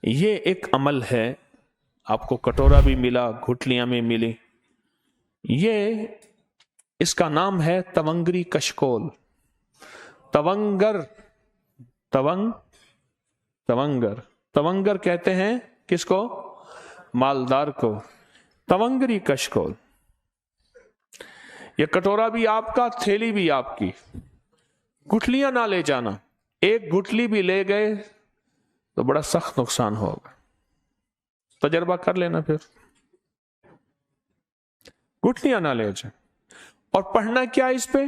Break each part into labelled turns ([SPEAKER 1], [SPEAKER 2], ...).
[SPEAKER 1] یہ ایک عمل ہے. آپ کو کٹورا بھی ملا, گھٹلیاں میں ملی. یہ اس کا نام ہے تونگری کشکول. تونگر کہتے ہیں کس کو؟ مالدار کو. تونگری کشکول. یہ کٹورا بھی آپ کا, تھیلی بھی آپ کی. گٹھلیاں نہ لے جانا. ایک گٹھلی بھی لے گئے تو بڑا سخت نقصان ہوگا. تجربہ کر لینا. پھر گٹھلیاں نہ لے جائیں. اور پڑھنا کیا اس پہ؟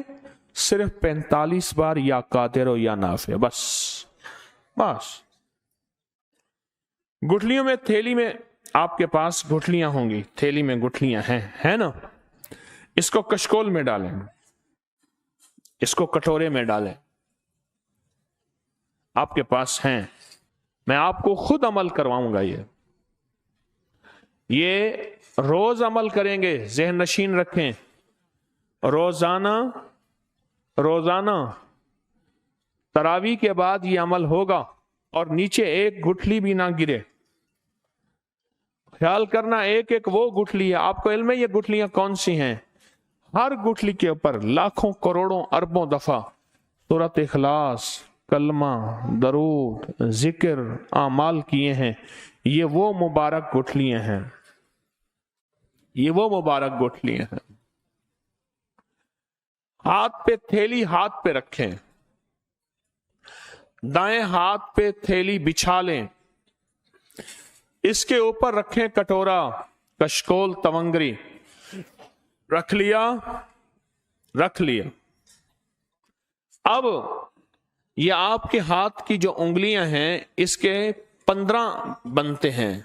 [SPEAKER 1] صرف 45 بار یا قادر و یا نافع. بس گٹھلیوں میں, تھیلی میں آپ کے پاس گٹھلیاں ہوں گی. تھیلی میں گٹھلیاں ہیں نا. اس کو کشکول میں ڈالیں, اس کو کٹورے میں ڈالیں. آپ کے پاس ہیں. میں آپ کو خود عمل کرواؤں گا. یہ روز عمل کریں گے. ذہن نشین رکھیں. روزانہ تراویح کے بعد یہ عمل ہوگا اور نیچے ایک گٹھلی بھی نہ گرے. خیال کرنا ایک ایک وہ گٹھلی ہے. آپ کو علم ہے یہ گٹھلیاں کون سی ہیں؟ ہر گٹھلی کے اوپر لاکھوں کروڑوں اربوں دفعہ سورۃ اخلاص, کلمہ, درود, ذکر, اعمال کیے ہیں. یہ وہ مبارک گٹھلیاں ہیں. ہاتھ پہ تھیلی ہاتھ پہ رکھیں. دائیں ہاتھ پہ تھیلی بچھا لیں. اس کے اوپر رکھیں کٹورا, کشکول, تونگری. رکھ لیا. اب یہ آپ کے ہاتھ کی جو انگلیاں ہیں اس کے 15 بنتے ہیں.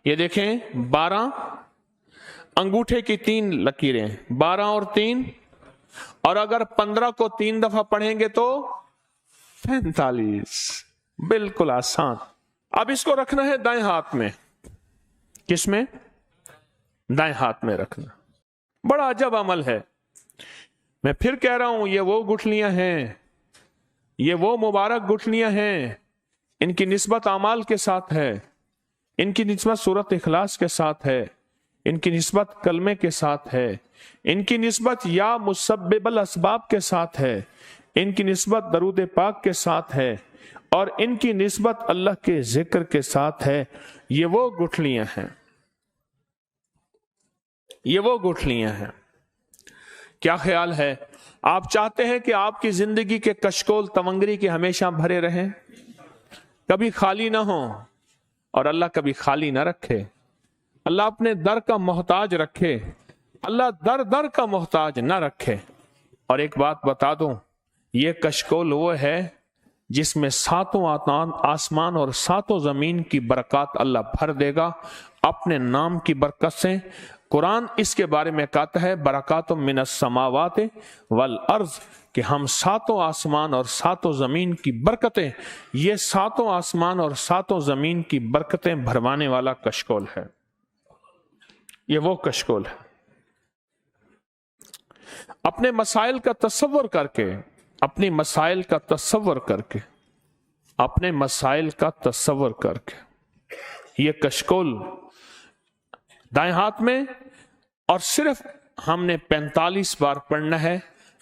[SPEAKER 1] یہ دیکھیں 12 انگوٹھے کی 3 لکیریں, 12 اور 3, اور اگر 15 کو 3 دفعہ پڑھیں گے تو 45. بالکل آسان. اب اس کو رکھنا ہے دائیں ہاتھ میں. کس میں؟ دائیں ہاتھ میں رکھنا. بڑا عجب عمل ہے. میں پھر کہہ رہا ہوں, یہ وہ گٹھلیاں ہیں, یہ وہ مبارک گٹھلیاں ہیں. ان کی نسبت اعمال کے ساتھ ہے, ان کی نسبت سورۃ اخلاص کے ساتھ ہے, ان کی نسبت کلمے کے ساتھ ہے, ان کی نسبت یا مسبب الاسباب کے ساتھ ہے, ان کی نسبت درود پاک کے ساتھ ہے, اور ان کی نسبت اللہ کے ذکر کے ساتھ ہے. یہ وہ گٹھلیاں ہیں. کیا خیال ہے؟ آپ چاہتے ہیں کہ آپ کی زندگی کے کشکول تونگری کے ہمیشہ بھرے رہیں, کبھی خالی نہ ہوں, اور اللہ کبھی خالی نہ رکھے. اللہ اپنے در کا محتاج رکھے. اللہ در کا محتاج نہ رکھے. اور ایک بات بتا دوں, یہ کشکول وہ ہے جس میں 7 آسمان اور 7 زمین کی برکات اللہ بھر دے گا اپنے نام کی برکت سے. قرآن اس کے بارے میں کہتا ہے برکات من السماوات والارض, کہ ہم 7 آسمان اور 7 زمین کی برکتیں, یہ 7 آسمان اور 7 زمین کی برکتیں بھروانے والا کشکول ہے. یہ وہ کشکول ہے. اپنے مسائل کا تصور کر کے یہ کشکول دائیں ہاتھ میں, اور صرف ہم نے 45 بار پڑھنا ہے.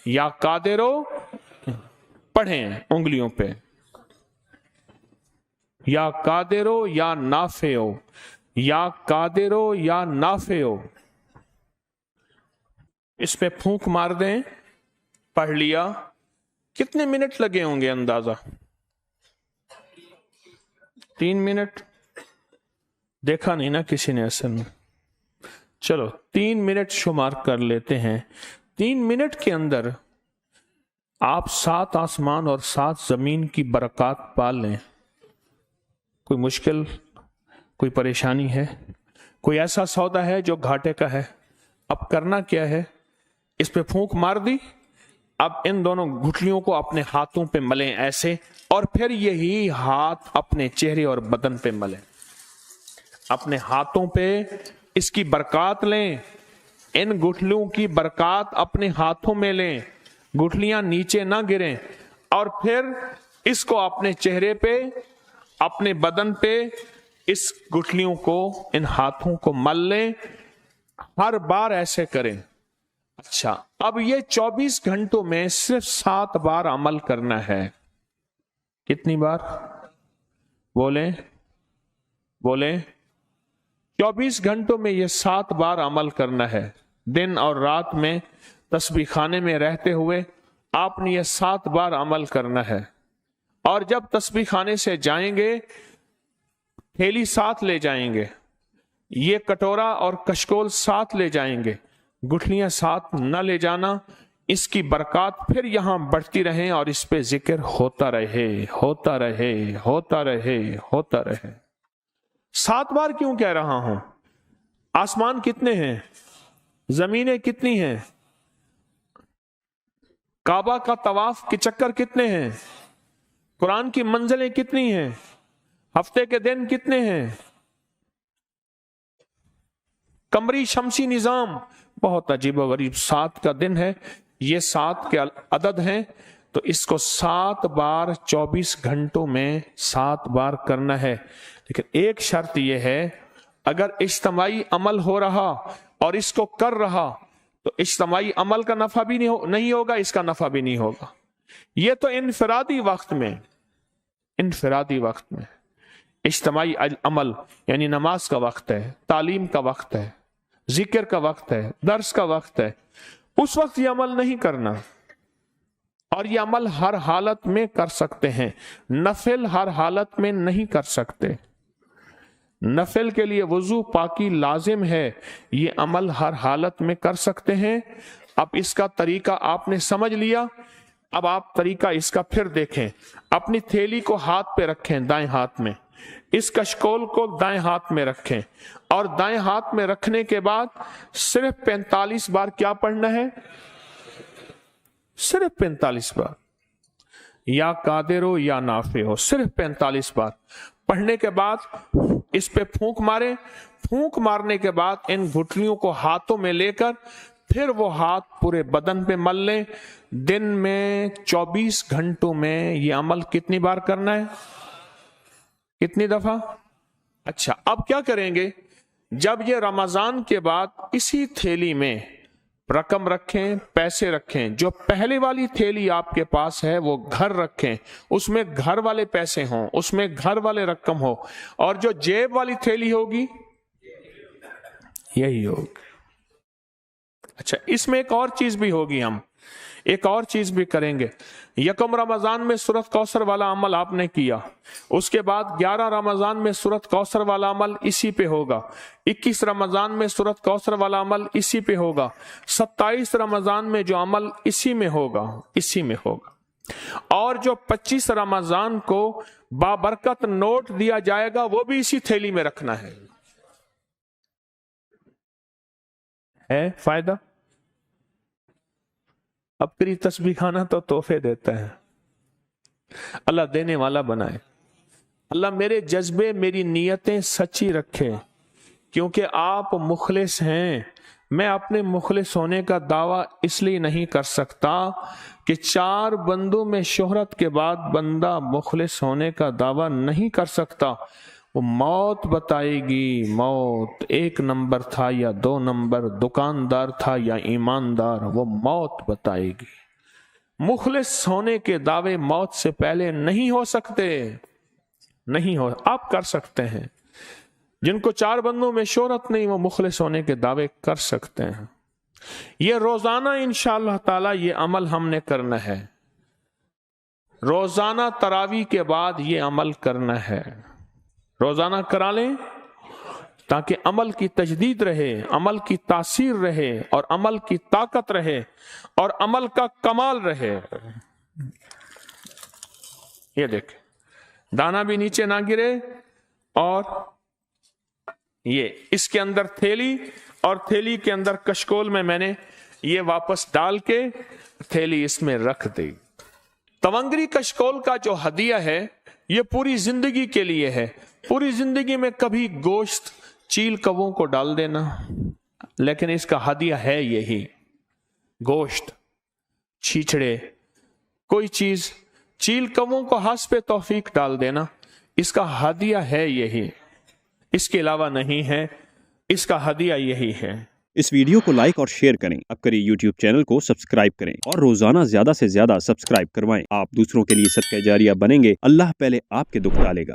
[SPEAKER 1] یا قادرو پڑھیں انگلیوں پہ, یا قادرو یا نافعو, یا قادرو یا نافعو. اس پہ پھونک مار دیں. پڑھ لیا. کتنے منٹ لگے ہوں گے اندازہ؟ 3 منٹ. دیکھا نہیں نا کسی نے اصل میں. چلو 3 منٹ شمار کر لیتے ہیں. 3 منٹ کے اندر آپ 7 آسمان اور 7 زمین کی برکات پال لیں. کوئی مشکل, کوئی پریشانی ہے؟ کوئی ایسا سودا ہے جو گھاٹے کا ہے؟ اب کرنا کیا ہے؟ اس پہ پھونک مار دی. اب ان دونوں گٹھلیوں کو اپنے ہاتھوں پہ ملیں ایسے, اور پھر یہی ہاتھ اپنے چہرے اور بدن پہ ملیں. اپنے ہاتھوں پہ اس کی برکات لیں. ان گٹھلیوں کی برکات اپنے ہاتھوں میں لیں, گٹھلیاں نیچے نہ گریں, اور پھر اس کو اپنے چہرے پہ अपने बदन पे इस गुठलियों को, इन हाथों को मल लें, हर बार ऐसे करें। अच्छा, अब ये 24 घंटों में सिर्फ 7 बार अमल करना है। कितनी बार? बोले बोले 24 घंटों में ये 7 बार अमल करना है। दिन और रात में तस्बीह खाने में रहते हुए आपने ये 7 बार अमल करना है। और जब तस्बीह खाने से जाएंगे, थैली साथ ले जाएंगे, ये कटोरा और कशकोल साथ ले जाएंगे, गुठलियां साथ न ले जाना। इसकी बरकत फिर यहां बढ़ती रहे और इस पे जिक्र होता रहे, होता रहे, होता रहे, होता रहे। 7 बार क्यों कह रहा हूं? आसमान कितने हैं? जमीनें कितनी हैं? काबा का तवाफ के चक्कर कितने हैं? कुरान की मंजिलें कितनी हैं? हफ्ते के दिन कितने हैं? कमरी शमसी निजाम बहुत अजीब व गरीब। 7 का दिन है, ये 7 के अदद हैं, तो इसको 7 बार 24 घंटों में 7 बार करना है। लेकिन एक शर्त यह है, अगर इज्तिमाई अमल हो रहा और इसको कर रहा तो इज्तिमाई अमल का नफा भी नहीं होगा, इसका नफा भी नहीं होगा। ये तो इनफरादी वक्त में, इनफरादी वक्त में इज्तिमाई अमल यानी नमाज का वक्त है, तालीम का वक्त है, जिक्र का वक्त है, दर्स का वक्त है, उस वक्त ये अमल नहीं करना। और ये अमल हर हालत में कर सकते हैं, नफिल हर हालत में नहीं कर सकते। नफिल के लिए वुजू पाकी लाजिम है, ये अमल हर हालत में कर सकते हैं। अब इसका तरीका आपने समझ लिया, अब आप तरीका इसका फिर देखें। अपनी थैली को हाथ पे रखें, दाएं हाथ में, इस कशकोल को दाएं हाथ में रखें, और दाएं हाथ में रखने के बाद सिर्फ 45 बार क्या पढ़ना है? सिर्फ 45 बार, या कादिर हो या नाफे हो, सिर्फ 45 बार पढ़ने के बाद इस पे फूंक मारे। फूंक मारने के बाद इन गुठलियों को हाथों में लेकर फिर वो हाथ पूरे बदन पे मल लें। दिन में 24 घंटों में ये अमल कितनी बार करना है? कितनी दफा? अच्छा, अब क्या करेंगे? जब ये रमजान के बाद इसी थैली में रकम रखें, पैसे रखें, जो पहले वाली थैली आपके पास है वो घर रखें, उसमें घर वाले पैसे हों, उसमें घर वाले रकम हो, और जो जेब वाली थैली होगी यही होगी। अच्छा, इसमें एक और चीज भी होगी, हम एक और चीज भी करेंगे। यकम रमजान में सूरत कौसर वाला अमल आपने किया, उसके बाद 11 रमजान में सूरत कौसर वाला अमल इसी पे होगा, 21 रमजान में सूरत कौसर वाला अमल इसी पे होगा, 27 रमजान में जो अमल इसी में होगा, इसी में होगा, और जो 25 रमजान को बाबरकत नोट दिया जाएगा वो भी इसी थैली में रखना है फायदा। अब तेरी तस्बीह खाना तो तोहफे देता है, अल्लाह देने वाला बनाए। अल्लाह मेरे जज्बे, मेरी नीयतें सच्ची रखे, क्योंकि आप मुखलिस हैं। मैं अपने मुखलिस होने का दावा इसलिए नहीं कर सकता कि 4 बंदों में शोहरत के बाद बंदा मुखलिस होने का दावा नहीं कर सकता। वो मौत बताएगी, मौत 1 नंबर था या 2 नंबर, दुकानदार था या ईमानदार, वो मौत बताएगी। मुखलिस होने के दावे मौत से पहले नहीं हो सकते, नहीं हो। आप कर सकते हैं, जिनको 4 बंदों में शोहरत नहीं वो मुखलिस होने के दावे कर सकते हैं। ये रोजाना इंशाअल्लाह ताला ये अमल हमने करना है, रोजाना तरावी के बाद ये अमल करना है। रोजाना करा लें ताकि अमल की तजदीद रहे, अमल की तासीर रहे, और अमल की ताकत रहे, और अमल का कमाल रहे। ये देखें, दाना भी नीचे ना गिरे, और ये इसके अंदर थैली, और थैली के अंदर कशकोल में मैंने ये वापस डाल के थैली इसमें रख दी। तवंगरी कशकोल का जो हदिया है ये पूरी जिंदगी के लिए है। पूरी जिंदगी में कभी गोश्त, चील कवों को डाल देना, लेकिन इसका हदिया है यही, गोश्त, छीछड़े, कोई चीज, चील कवों को हस्ब तौफीक डाल देना, इसका हदिया है यही, इसके अलावा नहीं है, इसका हदिया यही है।
[SPEAKER 2] इस वीडियो को लाइक और शेयर करें। अब करिए YouTube चैनल को सब्सक्राइब करें और रोजाना ज्यादा से ज्यादा सब्सक्राइब करवाएं। आप दूसरों के लिए सदका जारिया बनेंगे। अल्लाह पहले आपके दुख टालेगा।